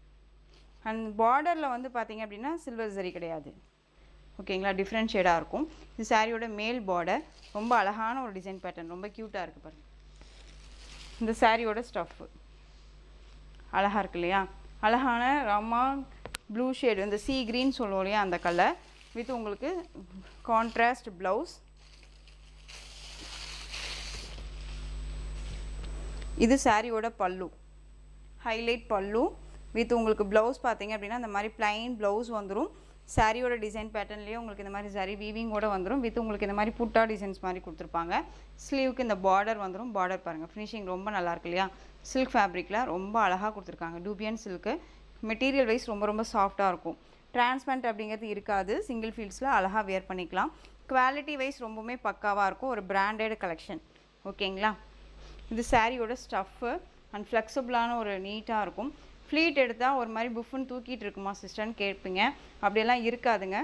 அண்ட் பார்டரில் வந்து பார்த்திங்க அப்படின்னா சில்வர் ஜரி கிடையாது. ஓகேங்களா, டிஃப்ரெண்ட் ஷேடாக இருக்கும். இது சாரியோட மேல் பார்டர். ரொம்ப அழகான ஒரு டிசைன் பேட்டர்ன், ரொம்ப க்யூட்டாக இருக்குது பாருங்கள். இந்த சாரியோட ஸ்டஃப்பு அழகாக இருக்கு இல்லையா? அழகான ராமா ப்ளூ ஷேடு, இந்த சீ க்ரீன் சொல்லுவோம் இல்லையா, அந்த கலர் வித் உங்களுக்கு கான்ட்ராஸ்ட் ப்ளவுஸ். இது சாரியோட பல்லு, ஹைலைட் பல்லு வித் உங்களுக்கு ப்ளவுஸ் பார்த்தீங்க அப்படின்னா இந்த மாதிரி ப்ளைன் ப்ளவுஸ் வந்துடும். சாரியோட டிசைன் பேட்டர்ன்லேயே உங்களுக்கு இந்த மாதிரி சரி வீவிங்கோட வந்துடும். வித் உங்களுக்கு இந்த மாதிரி புட்டா டிசைன்ஸ் மாதிரி கொடுத்துருப்பாங்க. ஸ்லீவுக்கு இந்த பார்டர் வந்துடும். பார்டர் பாருங்கள், ஃபினிஷிங் ரொம்ப நல்லாயிருக்கு இல்லையா? சில்க் ஃபேப்ரிக்கில் ரொம்ப அழகாக கொடுத்துருக்காங்க. Dupion silk. மெட்டீரியல் வைஸ் ரொம்ப ரொம்ப சாஃப்டாக இருக்கும். டிரான்ஸ்பரண்ட் அப்படிங்கிறது இருக்காது. சிங்கிள் ஃபீல்ட்ஸில் அழகாக வியர் பண்ணிக்கலாம். குவாலிட்டி வைஸ் ரொம்பவுமே பக்காவாக இருக்கும். ஒரு பிராண்டட் கலெக்ஷன். ஓகேங்களா? இது சாரியோட ஸ்டஃப்பு அண்ட் ஃப்ளெக்சிபிளான ஒரு நீட்டாக இருக்கும். ஃப்ளீட் எடுத்தால் ஒரு மாதிரி புஃப்னு தூக்கிட்டு இருக்குமா சிஸ்டர்னு கேட்பீங்க. அப்படியெல்லாம் இருக்காதுங்க.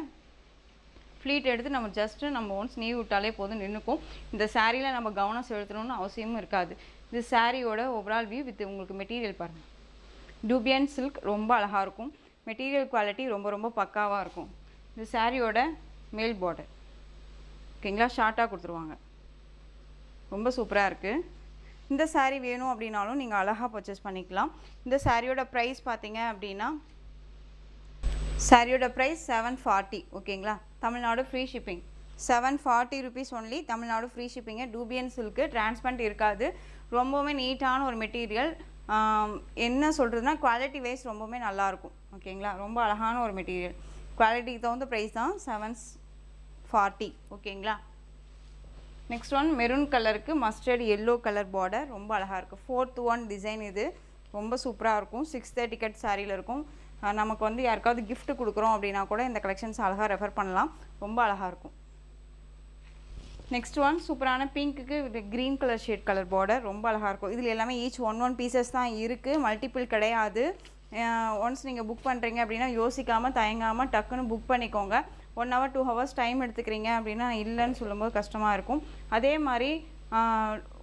ஃப்ளீட் எடுத்து நம்ம ஜஸ்ட்டு நம்ம ஒன்ஸ் நீவ் விட்டாலே போதும், நின்றுக்கும். இந்த சாரியில் நம்ம கவனம் செலுத்தணும்னு அவசியமும் இருக்காது. இது சாரியோட ஓவரால் வியூ வித் உங்களுக்கு மெட்டீரியல் பாருங்கள். டூபியன் சில்க் ரொம்ப அழகாக இருக்கும். மெட்டீரியல் குவாலிட்டி ரொம்ப ரொம்ப பக்காவாக இருக்கும். இது சாரியோட மேல் பார்டர். ஓகேங்களா, ஷார்ட்டாக கொடுத்துருவாங்க. ரொம்ப சூப்பராக இருக்குது. இந்த சாரீ வேணும் அப்படின்னாலும் நீங்கள் அழகாக பர்ச்சேஸ் பண்ணிக்கலாம். இந்த சாரியோட ப்ரைஸ் பார்த்தீங்க அப்படின்னா சாரியோட ப்ரைஸ் 740. ஓகேங்களா, Tamil Nadu free shipping. 740 rupees only, Tamil Nadu free shipping. Dupion silk, transparent இருக்காது. ரொம்பவுமே நீட்டான ஒரு மெட்டீரியல். என்ன சொல்கிறதுனா குவாலிட்டி வைஸ் ரொம்பவுமே நல்லாயிருக்கும். ஓகேங்களா, ரொம்ப அழகான ஒரு மெட்டீரியல். குவாலிட்டிக்கு தகுந்த ப்ரைஸ் தான் 740. ஓகேங்களா. நெக்ஸ்ட் ஒன் மெரூன் கலருக்கு மஸ்டர்ட் எல்லோ கலர் பார்டர். ரொம்ப அழகாக இருக்குது. 4-1 டிசைன். இது ரொம்ப சூப்பராக இருக்கும். 630 கட் சாரியில் இருக்கும். நமக்கு வந்து யாருக்காவது கிஃப்ட் கொடுக்குறோம் அப்படின்னா கூட இந்த கலெக்ஷன்ஸ் அழகாக ரெஃபர் பண்ணலாம். ரொம்ப அழகாக இருக்கும். நெக்ஸ்ட் ஒன் சூப்பரான பிங்க்குக்கு green colour shade colour border. ரொம்ப அழகாக இருக்கும். இதில் எல்லாமே ஈச் 1 பீசஸ் தான் இருக்குது, மல்டிபிள் கிடையாது. ஒன்ஸ் நீங்கள் புக் பண்ணுறீங்க அப்படின்னா யோசிக்காமல் தயங்காமல் டக்குன்னு புக் பண்ணிக்கோங்க. 1 hour 2 hours டைம் எடுத்துக்கிறீங்க அப்படின்னா இல்லைன்னு சொல்லும்போது கஷ்டமாக இருக்கும். அதே மாதிரி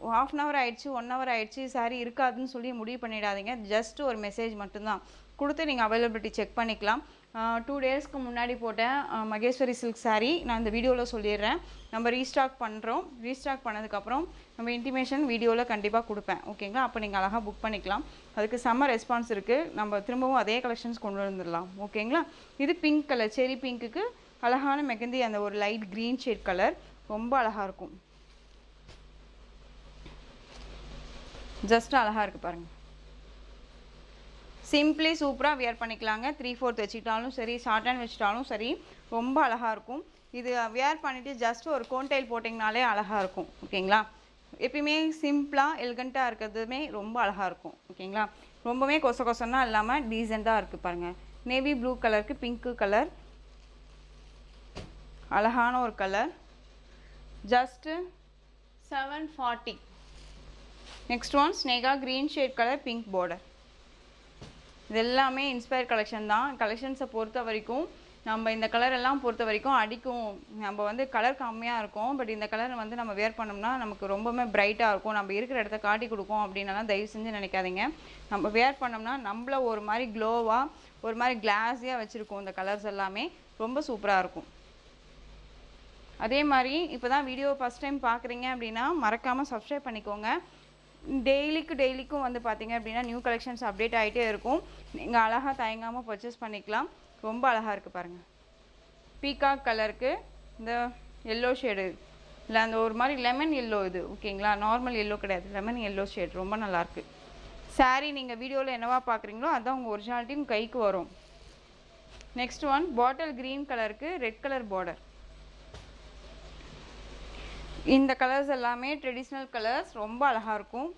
1/2 hour ஆயிடுச்சு, 1 hour ஆயிடுச்சு, சாரி இருக்காதுன்னு சொல்லி முடிவு பண்ணிடாதீங்க. ஜஸ்ட் ஒரு மெசேஜ் மட்டும்தான் கொடுத்து நீங்கள் அவைலபிலிட்டி செக் பண்ணிக்கலாம். 2 டேஸ்க்கு முன்னாடி போட்டேன் மகேஸ்வரி சில்க் சாரீ, நான் இந்த வீடியோவில் சொல்லிடுறேன். நம்ம ரீஸ்டாக் பண்ணுறோம். ரீஸ்டாக் பண்ணதுக்கப்புறம் நம்ம இன்டிமேஷன் வீடியோவில் கண்டிப்பாக கொடுப்பேன். ஓகேங்களா, அப்போ நீங்கள் அழகாக புக் பண்ணிக்கலாம். அதுக்கு செம்ம ரெஸ்பான்ஸ் இருக்குது. நம்ம திரும்பவும் அதே கலெக்ஷன்ஸ் கொண்டு வந்துடலாம். ஓகேங்களா. இது பிங்க் கலர், செரி பிங்க்குக்கு அழகான மெகந்தி, அந்த ஒரு லைட் க்ரீன் ஷேட் கலர். ரொம்ப அழகாக இருக்கும். ஜஸ்ட் அழகாக இருக்குது பாருங்கள். சிம்பிளி சூப்பராக வியர் பண்ணிக்கலாங்க. 3/4 வச்சுக்கிட்டாலும் சரி, ஷார்ட் ஹேண்ட் வச்சுட்டாலும் சரி, ரொம்ப அழகாக இருக்கும். இது வியர் பண்ணிவிட்டு ஜஸ்ட் ஒரு கோன்டைல் போட்டிங்கனாலே அழகாக இருக்கும். ஓகேங்களா, எப்பயுமே சிம்பிளாக எலிகண்ட்டாக இருக்கிறதுமே ரொம்ப அழகாக இருக்கும். ஓகேங்களா, ரொம்பவே கொசன்னா இல்லாமல் டீசெண்டாக இருக்குது பாருங்கள். நேவி ப்ளூ கலருக்கு பிங்க்கு கலர், அழகான ஒரு colour. Just 740. Next one Sneha green shade colour, pink border. இது எல்லாமே இன்ஸ்பயர் கலெக்ஷன் தான். கலெக்ஷன்ஸை பொறுத்த வரைக்கும் நம்ம இந்த கலர் எல்லாம் பொறுத்த வரைக்கும் அடிக்கும். நம்ம வந்து கலர் கம்மியாக இருக்கும், பட் இந்த கலர் வந்து நம்ம வேர் பண்ணோம்னா நமக்கு ரொம்பவுமே பிரைட்டாக இருக்கும். நம்ம இருக்கிற இடத்த காட்டி கொடுக்கும் அப்படின்னாலாம் தயவு செஞ்சு நினைக்காதீங்க. நம்ம வேர் பண்ணோம்னா நம்மள ஒரு மாதிரி க்ளோவாக, ஒரு மாதிரி கிளாஸியாக வச்சுருக்கோம். இந்த கலர்ஸ் எல்லாமே ரொம்ப சூப்பராக இருக்கும். அதே மாதிரி இப்போ தான் வீடியோ ஃபஸ்ட் டைம் பார்க்குறீங்க அப்படின்னா மறக்காமல் சப்ஸ்கிரைப் பண்ணிக்கோங்க. டெய்லிக்கும் வந்து பார்த்தீங்க அப்படின்னா நியூ கலெக்ஷன்ஸ் அப்டேட் ஆகிட்டே இருக்கும். நீங்கள் அழகாக தயங்காமல் பர்ச்சேஸ் பண்ணிக்கலாம். ரொம்ப அழகாக இருக்குது பாருங்கள். பீகாக் கலருக்கு இந்த எல்லோ ஷேடு இல்லை, அந்த ஒரு மாதிரி லெமன் எல்லோ இது. ஓகேங்களா, நார்மல் எல்லோ கிடையாது, லெமன் எல்லோ ஷேட். ரொம்ப நல்லாயிருக்கு. சாரீ நீங்கள் வீடியோவில் என்னவா பார்க்குறீங்களோ அதுதான் உங்கள் ஒரிஜினாலிட்டியும் கைக்கு வரும். நெக்ஸ்ட் ஒன் பாட்டில் க்ரீன் கலருக்கு ரெட் கலர் பார்டர். இந்த கலர்ஸ் எல்லாமே ட்ரெடிஷ்னல் கலர்ஸ். ரொம்ப அழகாக இருக்கும்.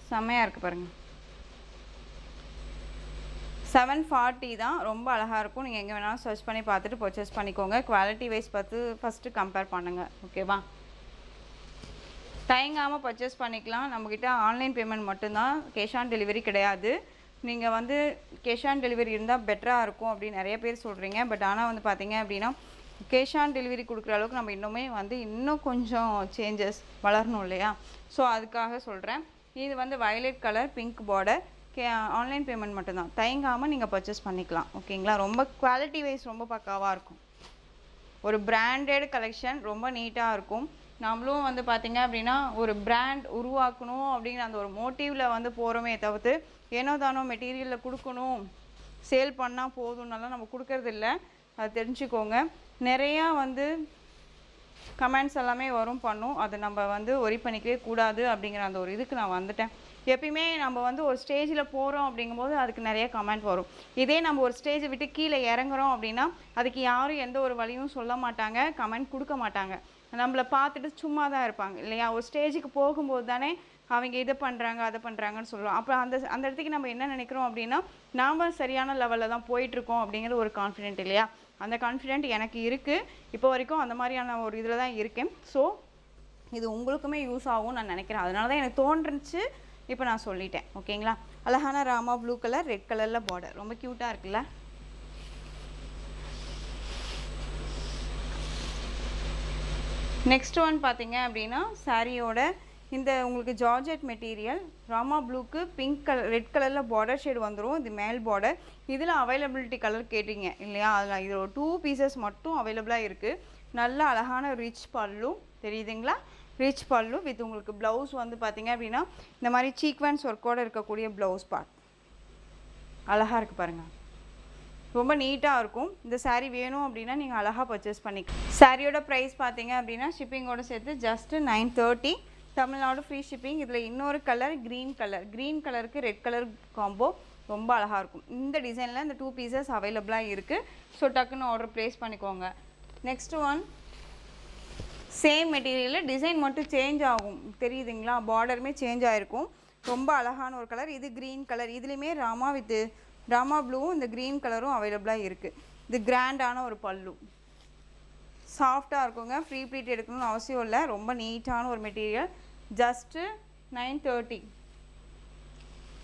செம்மையாக இருக்குது பாருங்கள். 740 தான். ரொம்ப அழகாக இருக்கும். நீங்கள் எங்கே வேணாலும் சர்ச் பண்ணி பார்த்துட்டு பர்ச்சேஸ் பண்ணிக்கோங்க. குவாலிட்டி வைஸ் பார்த்து ஃபஸ்ட்டு கம்பேர் பண்ணுங்கள். ஓகேவா, தயங்காமல் பர்ச்சேஸ் பண்ணிக்கலாம். நம்மக்கிட்ட ஆன்லைன் பேமெண்ட் மட்டும்தான், கேஷ் ஆன் டெலிவரி கிடையாது. நீங்கள் வந்து கேஷ் ஆன் டெலிவரி இருந்தால் பெட்டராக இருக்கும் அப்படின்னு நிறைய பேர் சொல்கிறீங்க. பட் ஆனால் வந்து பார்த்தீங்க அப்படின்னா கேஷ் ஆன் டெலிவரி கொடுக்குற அளவுக்கு நம்ம இன்னும் கொஞ்சம் சேஞ்சஸ் வளரணும் இல்லையா? ஸோ அதுக்காக சொல்கிறேன். இது வந்து violet colour pink border. Online payment மட்டும்தான். தயங்காமல் நீங்கள் பர்ச்சேஸ் பண்ணிக்கலாம். ஓகேங்களா? ரொம்ப குவாலிட்டி வைஸ் ரொம்ப பக்காவாக இருக்கும். ஒரு பிராண்டட் கலெக்ஷன், ரொம்ப நீட்டாக இருக்கும். நம்மளும் வந்து பார்த்திங்க அப்படின்னா ஒரு பிராண்ட் உருவாக்கணும் அப்படிங்கிற அந்த ஒரு மோட்டிவில் வந்து போகிறோமே தவிர்த்து ஏனோ தானோ மெட்டீரியலில் கொடுக்கணும், சேல் பண்ணால் போதும்னாலாம் நம்ம கொடுக்கறதில்ல. அது தெரிஞ்சுக்கோங்க. நிறையா வந்து கமெண்ட்ஸ் எல்லாமே வரும் பண்ணும். அதை நம்ம வந்து ஒரி பண்ணிக்கவே கூடாது அப்படிங்கிற அந்த ஒரு இதுக்கு நான் வந்துட்டேன். எப்பயுமே நம்ம வந்து ஒரு ஸ்டேஜில் போகிறோம் அப்படிங்கும்போது அதுக்கு நிறைய கமெண்ட் வரும். இதே நம்ம ஒரு ஸ்டேஜை விட்டு கீழே இறங்குறோம் அப்படின்னா அதுக்கு யாரும் எந்த ஒரு வழியும் சொல்ல மாட்டாங்க, கமெண்ட் கொடுக்க மாட்டாங்க. நம்மளை பார்த்துட்டு சும்மா தான் இருப்பாங்க இல்லையா? ஒரு ஸ்டேஜுக்கு போகும்போது தானே அவங்க இதை பண்ணுறாங்க அதை பண்ணுறாங்கன்னு சொல்லுவோம். அப்போ அந்த இடத்துக்கு நம்ம என்ன நினைக்கிறோம் அப்படின்னா நாம் சரியான லெவலில் தான் போயிட்டுருக்கோம் அப்படிங்கிற ஒரு கான்ஃபிடென்ட் இல்லையா? அந்த கான்ஃபிடென்ட் எனக்கு இருக்குது. இப்போ வரைக்கும் அந்த மாதிரியான ஒரு இதில் தான் இருக்கேன். ஸோ இது உங்களுக்குமே யூஸ் ஆகும்னு நான் நினைக்கிறேன். அதனால தான் எனக்கு தோன்றுச்சு, இப்போ நான் சொல்லிட்டேன். ஓகேங்களா? அழகான ராமா ப்ளூ கலர், ரெட் கலரில் பார்டர், ரொம்ப க்யூட்டாக இருக்குல்ல? நெக்ஸ்ட் ஒன் பார்த்தீங்க அப்படின்னா சாரியோட இந்த உங்களுக்கு ஜார்ஜெட் மெட்டீரியல், ராமா ப்ளூக்கு பிங்க் கலர், ரெட் கலரில் பார்டர் ஷேட் வந்துடும். இது மேல் பார்டர். இதில் அவைலபிலிட்டி கலர் கேட்டிங்க இல்லையா? அதில் இது ஒரு 2 பீசஸ் மட்டும் அவைலபிளாக இருக்குது. நல்ல அழகான ரிச் பல்லு தெரியுதுங்களா? ரிச் பல்லு வித் உங்களுக்கு ப்ளவுஸ் வந்து பார்த்திங்க அப்படின்னா இந்த மாதிரி சீக்வன்ஸ் ஒர்க்கோடு இருக்கக்கூடிய ப்ளவுஸ் பார்ட் அழகாக இருக்குது பாருங்கள். ரொம்ப நீட்டாக இருக்கும். இந்த சாரீ வேணும் அப்படின்னா நீங்கள் அழகாக பர்ச்சேஸ் பண்ணிக்கலாம். சாரியோட ப்ரைஸ் பார்த்தீங்க அப்படின்னா ஷிப்பிங்கோடு சேர்த்து ஜஸ்ட்டு 930. Tamil Nadu free shipping. இதில் இன்னொரு கலர் க்ரீன் கலருக்கு ரெட் கலர் காம்போ ரொம்ப அழகாக இருக்கும். இந்த டிசைனில் இந்த 2 பீசஸ் அவைலபிளாக இருக்குது. ஸோ டக்குன்னு ஆர்டர் ப்ளேஸ் பண்ணிக்கோங்க. நெக்ஸ்ட் ஒன் சேம் மெட்டீரியலில் டிசைன் மட்டும் சேஞ்ச் ஆகும் தெரியுதுங்களா? பார்டருமே சேஞ்ச் ஆகிருக்கும். ரொம்ப அழகான ஒரு கலர். இது க்ரீன் கலர். இதுலேயுமே ராமா ப்ளூவும் இந்த க்ரீன் கலரும் அவைலபிளாக இருக்குது. இது கிராண்டான ஒரு பல்லு, சாஃப்டாக இருக்குங்க. ஃப்ரீ ப்ளீட் எடுக்கணும்னு அவசியம் இல்லை. ரொம்ப நீட்டான ஒரு மெட்டீரியல். ஜஸ்ட்டு 930.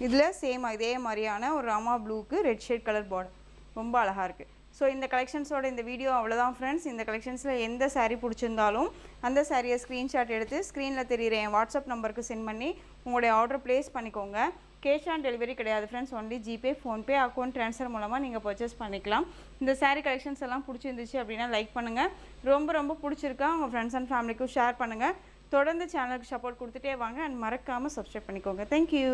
இதில் சேம் இதே மாதிரியான ஒரு ராமா ப்ளூக்கு ரெட் ஷேட் கலர் பார்டர் ரொம்ப அழகாக இருக்குது. ஸோ இந்த கலெக்ஷன்ஸோட இந்த வீடியோ அவ்வளோதான் ஃப்ரெண்ட்ஸ். இந்த கலெக்ஷன்ஸில் எந்த சாரீ பிடிச்சிருந்தாலும் அந்த சாரியை ஸ்க்ரீன்ஷாட் எடுத்து ஸ்க்ரீனில் தெரியுற என் வாட்ஸ்அப் நம்பருக்கு சென்ட் பண்ணி உங்களுடைய ஆர்டர் ப்ளேஸ் பண்ணிக்கோங்க. கேஷ் ஆன் டெலிவரி கிடையாது friends. Only GPay, PhonePe, account transfer மூலமாக நீங்கள் பர்ச்சேஸ் பண்ணிக்கலாம். இந்த சாரீ கலெக்ஷன்ஸ் எல்லாம் பிடிச்சிருந்துச்சு அப்படின்னா லைக் பண்ணுங்கள். ரொம்ப பிடிச்சிருக்கா உங்கள் ஃப்ரெண்ட்ஸ் அண்ட் ஃபேமிலிக்கும் ஷேர் பண்ணுங்கள். தொடர்ந்து சேனலுக்கு சப்போர்ட் கொடுத்துட்டே வாங்க. அண்ட் மறக்காமல் சப்ஸ்கிரைப் பண்ணிக்கோங்க. தேங்க்யூ.